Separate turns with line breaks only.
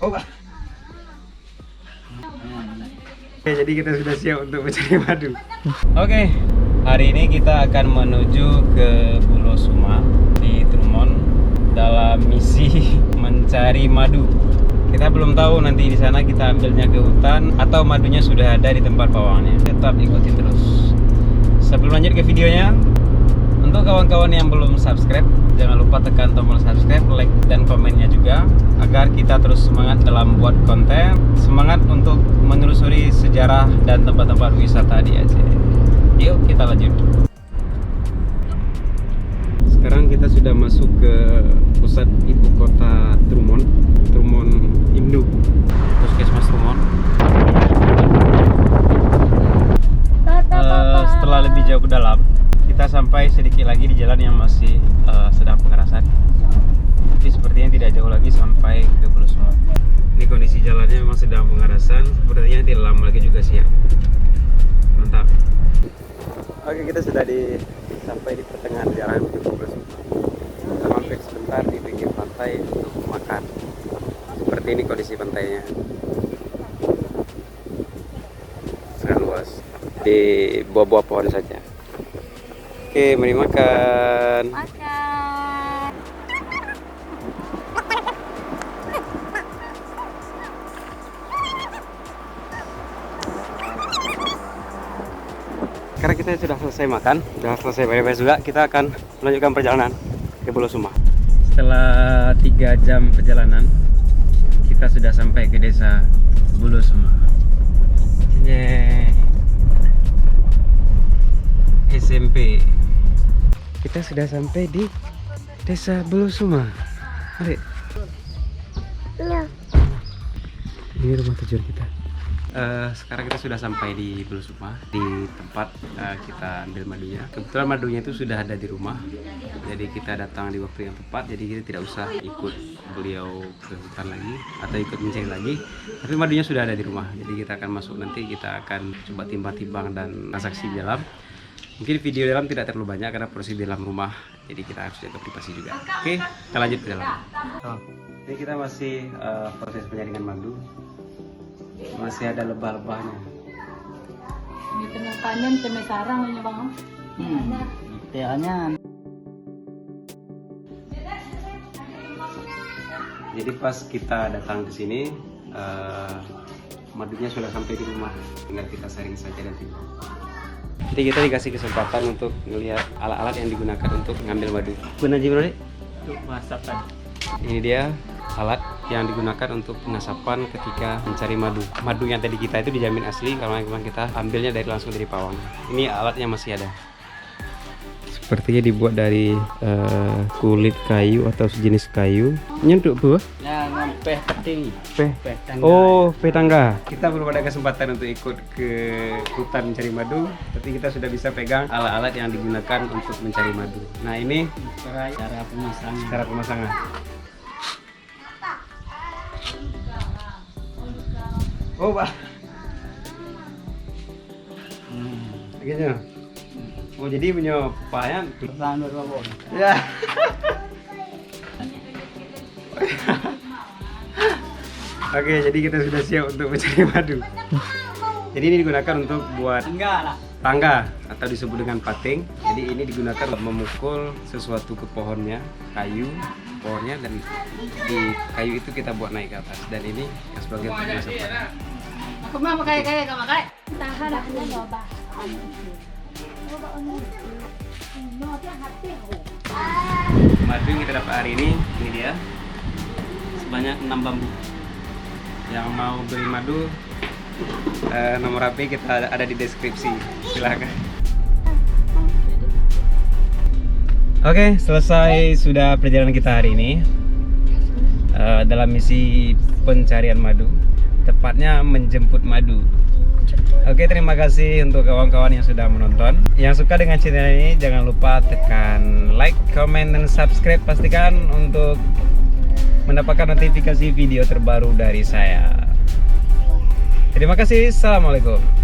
Oh, Pak. Oke, jadi kita sudah siap untuk mencari madu. Oke, hari ini kita akan menuju ke Bulosuma di Trumon dalam misi mencari madu. Kita belum tahu nanti di sana kita ambilnya ke hutan atau madunya sudah ada di tempat pawangnya. Tetap ikuti terus. Sebelum lanjut ke videonya, untuk kawan-kawan yang belum subscribe, jangan lupa tekan tombol subscribe, like, dan komennya juga agar kita terus semangat dalam buat konten, semangat untuk menelusuri sejarah dan tempat-tempat wisata di Aceh. Yuk kita lanjut. Sekarang kita sudah masuk ke pusat ibu kota Trumon, Trumon Induk, Puskesmas Trumon. Setelah lebih jauh ke dalam, kita sampai sedikit lagi di jalan yang masih sedang pengerasan. Tapi sepertinya tidak jauh lagi sampai ke Bulosuma. Ini kondisi jalannya memang sedang pengerasan. Sepertinya tidak lama lagi juga siap. Mantap. Oke, kita sudah sampai di pertengahan jalan menuju Bulosuma. Kita mampir sebentar di pinggir pantai untuk makan. Seperti ini kondisi pantainya. Sangat luas. Di buah-buah pohon saja. Oke, mari makan.
Makan.
Sekarang kita sudah selesai makan, sudah selesai beres juga. Kita akan melanjutkan perjalanan ke Bulosuma. Setelah 3 jam perjalanan, kita sudah sampai ke desa Bulosuma. SMP. Kita sudah sampai di desa Bulosuma. Adik.
Iya.
Ini rumah tujuan kita. Sekarang kita sudah sampai di Bulosuma, di tempat kita ambil madunya. Kebetulan madunya itu sudah ada di rumah, jadi kita datang di waktu yang tepat. Jadi kita tidak usah ikut beliau ke hutan lagi atau ikut mencari lagi, tapi madunya sudah ada di rumah. Jadi kita akan masuk, nanti kita akan coba timbang-timbang dan transaksi di dalam. Mungkin video dalam tidak terlalu banyak karena proses di dalam rumah, jadi kita harus jaga privasi juga. Oke, kita lanjut ke dalam. Ini kita masih proses penyaringan madu. Masih ada lebah-lebahnya.
Ini kena panen, kena sarang ini bang.
Tehnya.
Jadi pas kita datang ke sini, madunya sudah sampai di rumah. Tinggal kita saring saja nanti. Jadi kita dikasih kesempatan untuk melihat alat-alat yang digunakan untuk mengambil madu. Benar sih bro?
Untuk masak tadi.
Ini dia alat yang digunakan untuk pengasapan ketika mencari madu. Madu yang tadi kita itu dijamin asli kalau memang kita ambilnya langsung dari pawang. Ini alatnya masih ada. Sepertinya dibuat dari kulit kayu atau sejenis kayu. Nyentuk bu?
Ya, peh keting.
Peh
tangga.
Oh, peh tangga. Kita belum ada kesempatan untuk ikut ke hutan mencari madu, tapi kita sudah bisa pegang alat-alat yang digunakan untuk mencari madu. Nah, ini
Cara pemasangan.
cara pemasangan. Oh, Pak. Begini. Oh, jadi punya payan.
Pertama berapa?
Ya. Oke, jadi kita sudah siap untuk mencari madu. Jadi ini digunakan untuk buat
Enggak lah.
tangga atau disebut dengan pating. Jadi ini digunakan untuk memukul sesuatu ke pohonnya, pohonnya, dan di kayu itu kita buat naik ke atas. Dan ini yang sebagai pengasapan.
Aku mah pakai kamu pakai. Tahan coba.
Madu yang kita dapat hari ini dia sebanyak 6 bambu. Yang mau beli madu, nomor HP kita ada di deskripsi, silahkan. Oke, selesai sudah perjalanan kita hari ini dalam misi pencarian madu, tepatnya menjemput madu. Oke, terima kasih untuk kawan-kawan yang sudah menonton. Yang suka dengan channel ini jangan lupa tekan like, comment, dan subscribe. Pastikan untuk mendapatkan notifikasi video terbaru dari saya. Terima kasih. Assalamualaikum.